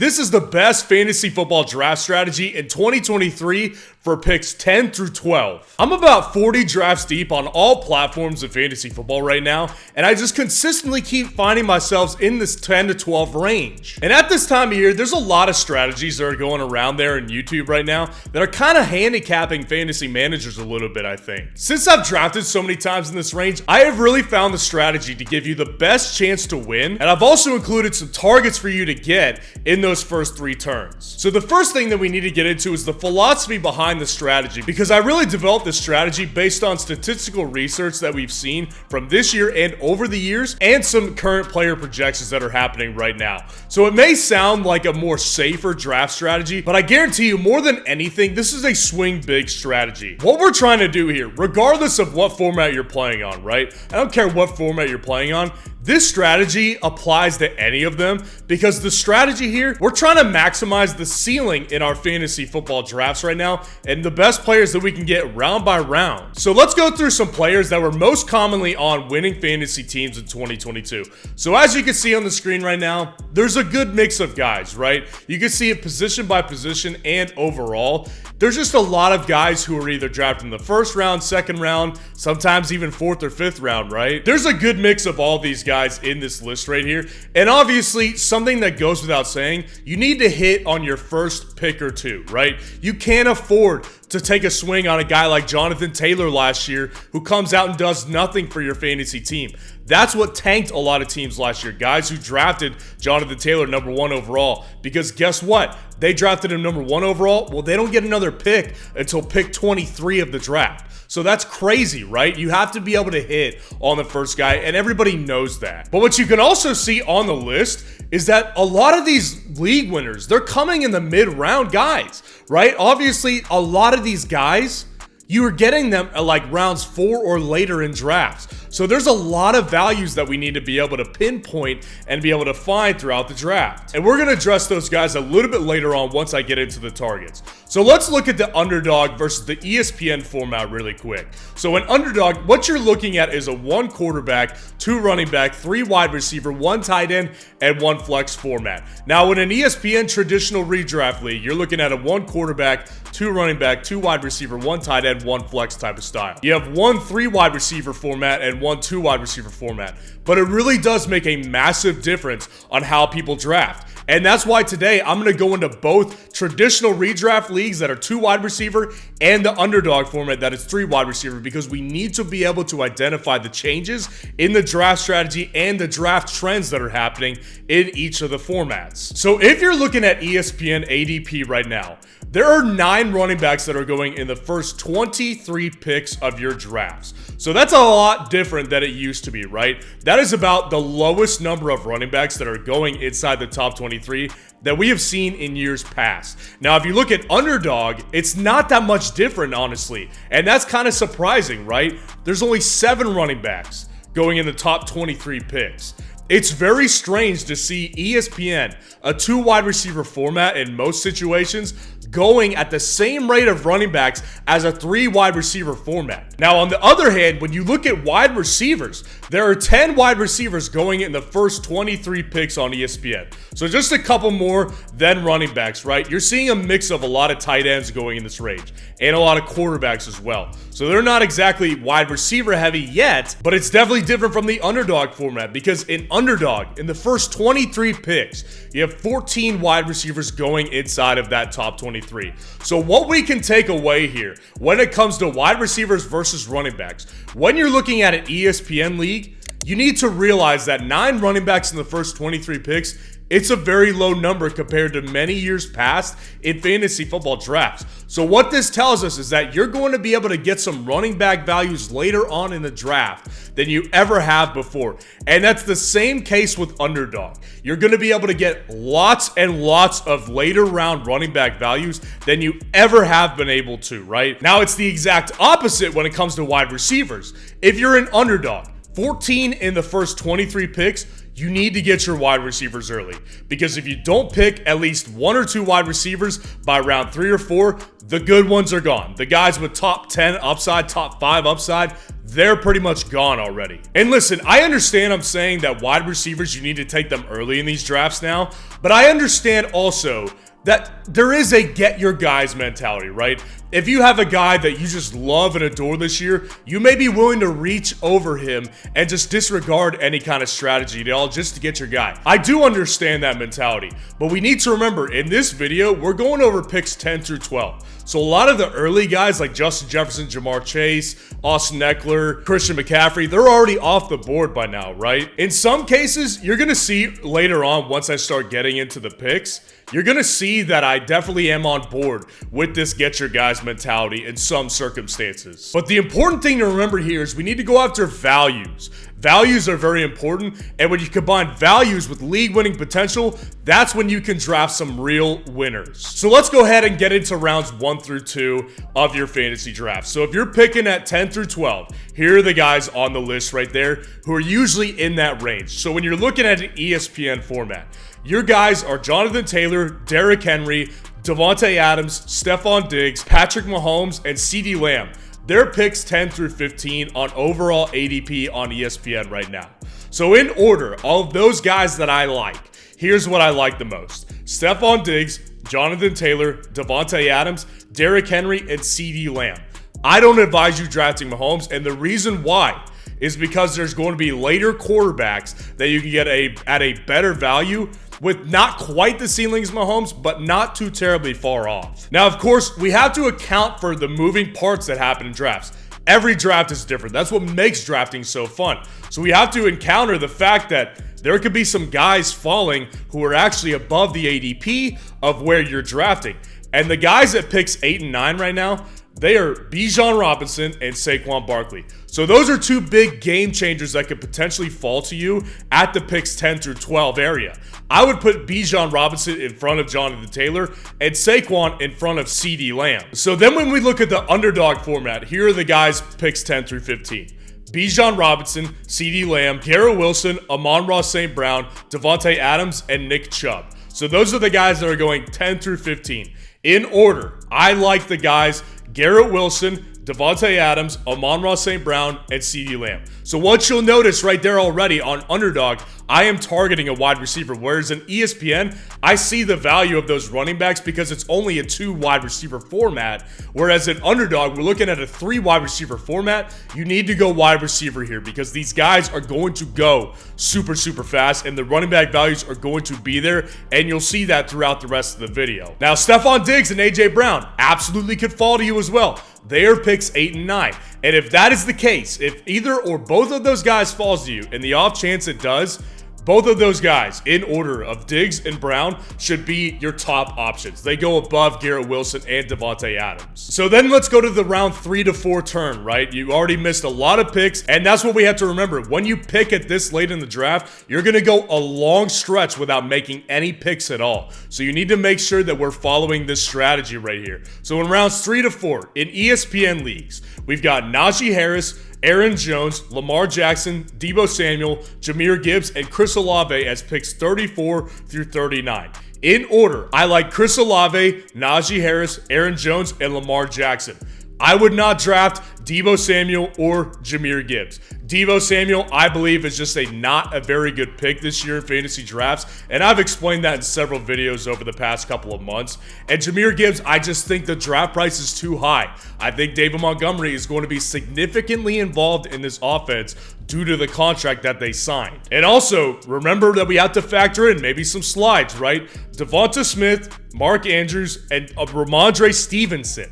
This is the best fantasy football draft strategy in 2023 for picks 10 through 12. I'm about 40 drafts deep on all platforms of fantasy football right now, and I just consistently keep finding myself in this 10 to 12 range. And at this time of year, there's a lot of strategies that are going around there in YouTube right now that are kind of handicapping fantasy managers a little bit, I think. Since I've drafted so many times in this range, I have really found the strategy to give you the best chance to win, and I've also included some targets for you to get in those first 3 turns. So the first thing that we need to get into is the philosophy behind the strategy, because I really developed this strategy based on statistical research that we've seen from this year and over the years, and some current player projections that are happening right now. So it may sound like a more safer draft strategy, but I guarantee you more than anything, this is a swing big strategy. What we're trying to do here, regardless of what format you're playing on, right? I don't care what format you're playing on. This strategy applies to any of them, because the strategy here, we're trying to maximize the ceiling in our fantasy football drafts right now and the best players that we can get round by round. So let's go through some players that were most commonly on winning fantasy teams in 2022. So as you can see on the screen right now, there's a good mix of guys, right? You can see it position by position and overall. There's just a lot of guys who are either drafted in the first round, second round, sometimes even 4th or 5th round, right? There's a good mix of all these guys in this list right here. And obviously, something that goes without saying, you need to hit on your first pick or 2, right? You can't afford to take a swing on a guy like Jonathan Taylor last year, who comes out and does nothing for your fantasy team. That's what tanked a lot of teams last year. Guys who drafted Jonathan Taylor number 1 overall. Because guess what? They drafted him number 1 overall. Well, they don't get another pick until pick 23 of the draft. So that's crazy, right? You have to be able to hit on the first guy, and everybody knows that. But what you can also see on the list is that a lot of these league winners, they're coming in the mid-round guys, right? Obviously, a lot of these guys, you are getting them at like rounds 4 or later in drafts. So there's a lot of values that we need to be able to pinpoint and be able to find throughout the draft. And we're going to address those guys a little bit later on once I get into the targets. So let's look at the underdog versus the ESPN format really quick. So in underdog, what you're looking at is a 1 quarterback, 2 running back, 3 wide receiver, 1 tight end, and 1 flex format. Now in an ESPN traditional redraft league, you're looking at a 1 quarterback, 2 running back, 2 wide receiver, 1 tight end, 1 flex type of style. You have 1 3 wide receiver format and 1 2 wide receiver format. But it really does make a massive difference on how people draft. And that's why today I'm going to go into both traditional redraft leagues that are 2 wide receiver and the underdog format that is 3 wide receiver, because we need to be able to identify the changes in the draft strategy and the draft trends that are happening in each of the formats. So if you're looking at ESPN ADP right now, there are 9 running backs that are going in the first 23 picks of your drafts. So that's a lot different than it used to be, right? That is about the lowest number of running backs that are going inside the top 23 that we have seen in years past. Now, if you look at underdog, it's not that much different, honestly. And that's kind of surprising, right? There's only 7 running backs going in the top 23 picks. It's very strange to see ESPN, a 2 wide receiver format in most situations, going at the same rate of running backs as a 3 wide receiver format. Now, on the other hand, when you look at wide receivers, there are 10 wide receivers going in the first 23 picks on ESPN. So just a couple more than running backs, right? You're seeing a mix of a lot of tight ends going in this range and a lot of quarterbacks as well. So they're not exactly wide receiver heavy yet, but it's definitely different from the underdog format, because in underdog, in the first 23 picks, you have 14 wide receivers going inside of that top 23. So what we can take away here when it comes to wide receivers versus running backs, when you're looking at an ESPN league, you need to realize that 9 running backs in the first 23 picks, it's a very low number compared to many years past in fantasy football drafts. So what this tells us is that you're going to be able to get some running back values later on in the draft than you ever have before. And that's the same case with underdog. You're going to be able to get lots and lots of later round running back values than you ever have been able to, right? Now, it's the exact opposite when it comes to wide receivers. If you're an underdog, 14 in the first 23 picks, you need to get your wide receivers early. Because if you don't pick at least 1 or 2 wide receivers by round 3 or 4, the good ones are gone. The guys with top 10 upside, top 5 upside, they're pretty much gone already. And listen, I understand I'm saying that wide receivers, you need to take them early in these drafts now, but I understand also that there is a get your guys mentality, right? If you have a guy that you just love and adore this year, you may be willing to reach over him and just disregard any kind of strategy at all just to get your guy. I do understand that mentality, but we need to remember in this video, we're going over picks 10 through 12. So a lot of the early guys like Justin Jefferson, Jamar Chase, Austin Eckler, Christian McCaffrey, they're already off the board by now, right? In some cases, you're going to see later on, once I start getting into the picks, you're going to see that I definitely am on board with this get your guys mentality in some circumstances. But the important thing to remember here is we need to go after values. Values are very important, and when you combine values with league-winning potential, that's when you can draft some real winners. So let's go ahead and get into rounds 1 through 2 of your fantasy draft. So if you're picking at 10 through 12, here are the guys on the list right there who are usually in that range. So when you're looking at an ESPN format, your guys are Jonathan Taylor, Derrick Henry, Davante Adams, Stephon Diggs, Patrick Mahomes, and CeeDee Lamb. They're picks 10 through 15 on overall ADP on ESPN right now. So in order, all of those guys that I like, here's what I like the most. Stephon Diggs, Jonathan Taylor, Davante Adams, Derrick Henry, and CeeDee Lamb. I don't advise you drafting Mahomes, and the reason why is because there's going to be later quarterbacks that you can get at a better value with not quite the ceilings Mahomes, but not too terribly far off. Now, of course, we have to account for the moving parts that happen in drafts. Every draft is different. That's what makes drafting so fun. So we have to encounter the fact that there could be some guys falling who are actually above the ADP of where you're drafting. And the guys at picks 8 and 9 right now, they are Bijan Robinson and Saquon Barkley. So those are 2 big game changers that could potentially fall to you at the picks 10 through 12 area. I would put Bijan Robinson in front of Jonathan Taylor and Saquon in front of CeeDee Lamb. So then when we look at the underdog format, here are the guys picks 10 through 15. Bijan Robinson, CeeDee Lamb, Garrett Wilson, Amon-Ra St. Brown, Davante Adams, and Nick Chubb. So those are the guys that are going 10 through 15. In order, I like the guys Garrett Wilson, Davante Adams, Amon-Ra St. Brown, and CeeDee Lamb. So what you'll notice right there already on Underdog, I am targeting a wide receiver, whereas in ESPN, I see the value of those running backs because it's only a 2 wide receiver format, whereas in Underdog, we're looking at a 3 wide receiver format. You need to go wide receiver here because these guys are going to go super fast, and the running back values are going to be there, and you'll see that throughout the rest of the video. Now, Stephon Diggs and AJ Brown absolutely could fall to you as well. They are picks 8 and 9. And if that is the case, if either or both of those guys falls to you, and the off chance it does, both of those guys, in order of Diggs and Brown, should be your top options. They go above Garrett Wilson and Davante Adams. So then let's go to the round 3 to 4 turn, right? You already missed a lot of picks, and that's what we have to remember. When you pick at this late in the draft, you're going to go a long stretch without making any picks at all. So you need to make sure that we're following this strategy right here. So in rounds 3 to 4, in ESPN leagues, we've got Najee Harris, Aaron Jones, Lamar Jackson, Deebo Samuel, Jahmyr Gibbs, and Chris Olave as picks 34 through 39. In order, I like Chris Olave, Najee Harris, Aaron Jones, and Lamar Jackson. I would not draft Deebo Samuel or Jahmyr Gibbs. Deebo Samuel, I believe, is just not a very good pick this year in fantasy drafts, and I've explained that in several videos over the past couple of months. And Jahmyr Gibbs, I just think the draft price is too high. I think David Montgomery is going to be significantly involved in this offense due to the contract that they signed. And also, remember that we have to factor in maybe some slides, right? Devonta Smith, Mark Andrews, and Ramondre Stevenson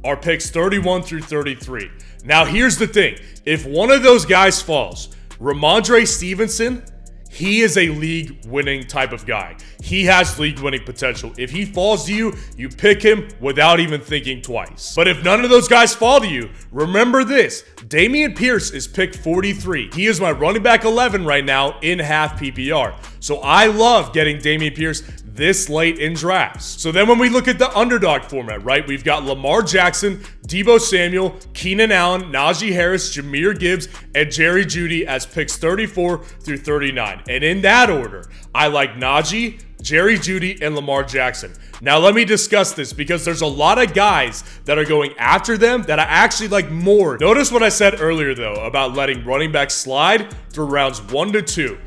are picks 31 through 33. Now, here's the thing. If one of those guys falls, Ramondre Stevenson, he is a league-winning type of guy. He has league-winning potential. If he falls to you, you pick him without even thinking twice. But if none of those guys fall to you, remember this. Dameon Pierce is picked 43. He is my running back 11 right now in half PPR. So I love getting Dameon Pierce this late in drafts. So then when we look at the underdog format, right, we've got Lamar Jackson, Deebo Samuel, Keenan Allen, Najee Harris, Jahmyr Gibbs, and Jerry Jeudy as picks 34 through 39. And in that order, I like Najee, Jerry Jeudy, and Lamar Jackson. Now let me discuss this because there's a lot of guys that are going after them that I actually like more. Notice what I said earlier though about letting running backs slide through rounds 1 to 2.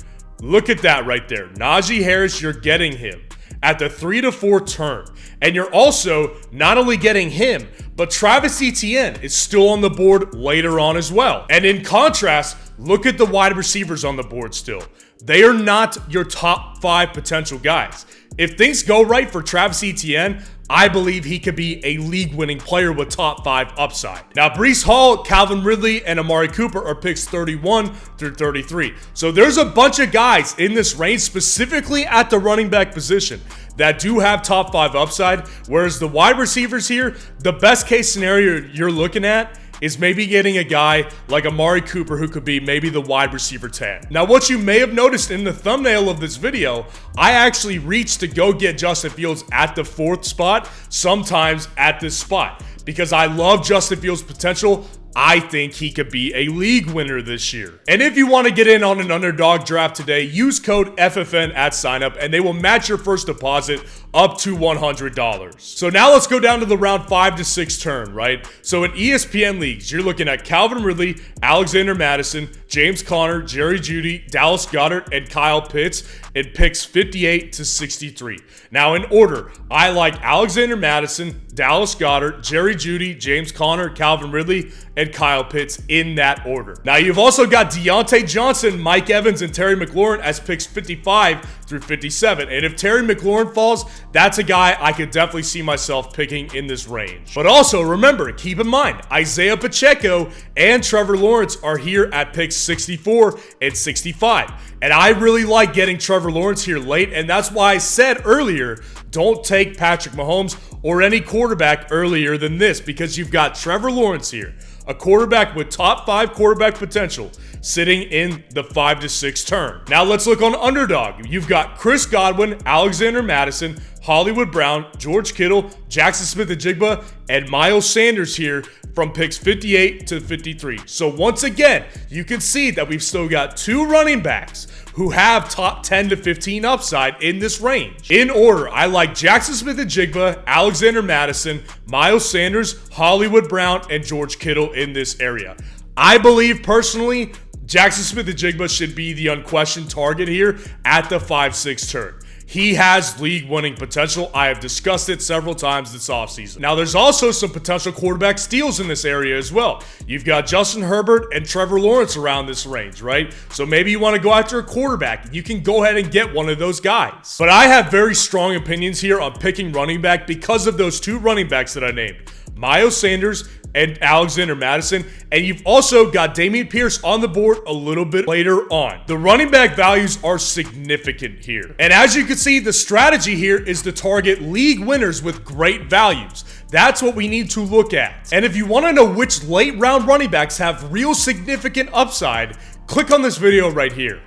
Look at that right there. Najee Harris, you're getting him at the 3 to 4 turn. And you're also not only getting him, but Travis Etienne is still on the board later on as well. And in contrast, look at the wide receivers on the board still. They are not your top 5 potential guys. If things go right for Travis Etienne, I believe he could be a league-winning player with top 5 upside. Now, Breece Hall, Calvin Ridley, and Amari Cooper are picks 31 through 33. So there's a bunch of guys in this range, specifically at the running back position, that do have top 5 upside, whereas the wide receivers here, the best case scenario you're looking at is maybe getting a guy like Amari Cooper who could be maybe the wide receiver 10. Now, what you may have noticed in the thumbnail of this video, I actually reached to go get Justin Fields at the 4th spot, sometimes at this spot, because I love Justin Fields' potential. I think he could be a league winner this year. And if you want to get in on an underdog draft today, use code FFN at signup and they will match your first deposit up to $100. So now let's go down to the round 5 to 6 turn, right? So in ESPN leagues, you're looking at Calvin Ridley, Alexander Mattison, James Conner, Jerry Jeudy, Dallas Goedert, and Kyle Pitts in picks 58 to 63. Now in order, I like Alexander Mattison, Dallas Goedert, Jerry Jeudy, James Conner, Calvin Ridley, and Kyle Pitts in that order. Now you've also got Deontay Johnson, Mike Evans, and Terry McLaurin as picks 55 through 57. And if Terry McLaurin falls, that's a guy I could definitely see myself picking in this range. But also remember, keep in mind, Isaiah Pacheco and Trevor Lawrence are here at picks 64 and 65. And I really like getting Trevor Lawrence here late, and that's why I said earlier, don't take Patrick Mahomes or any quarterback earlier than this, because you've got Trevor Lawrence here, a quarterback with top 5 quarterback potential, sitting in the 5 to 6 turn. Now let's look on underdog. You've got Chris Godwin, Alexander Mattison, Hollywood Brown, George Kittle, Jackson Smith-Njigba, and Miles Sanders here from picks 58 to 53. So once again, you can see that we've still got 2 running backs who have top 10 to 15 upside in this range. In order, I like Jackson Smith-Njigba, Alexander Mattison, Miles Sanders, Hollywood Brown, and George Kittle in this area. I believe personally, Jackson Smith-Njigba should be the unquestioned target here at the 5-6 turn. He has league-winning potential. I have discussed it several times this offseason. Now, there's also some potential quarterback steals in this area as well. You've got Justin Herbert and Trevor Lawrence around this range, right? So maybe you want to go after a quarterback. You can go ahead and get one of those guys. But I have very strong opinions here on picking running back because of those 2 running backs that I named, Miles Sanders and Alexander Mattison, and you've also got Dameon Pierce on the board a little bit later on. The running back values are significant here. And as you can see, the strategy here is to target league winners with great values. That's what we need to look at. And if you want to know which late round running backs have real significant upside, click on this video right here.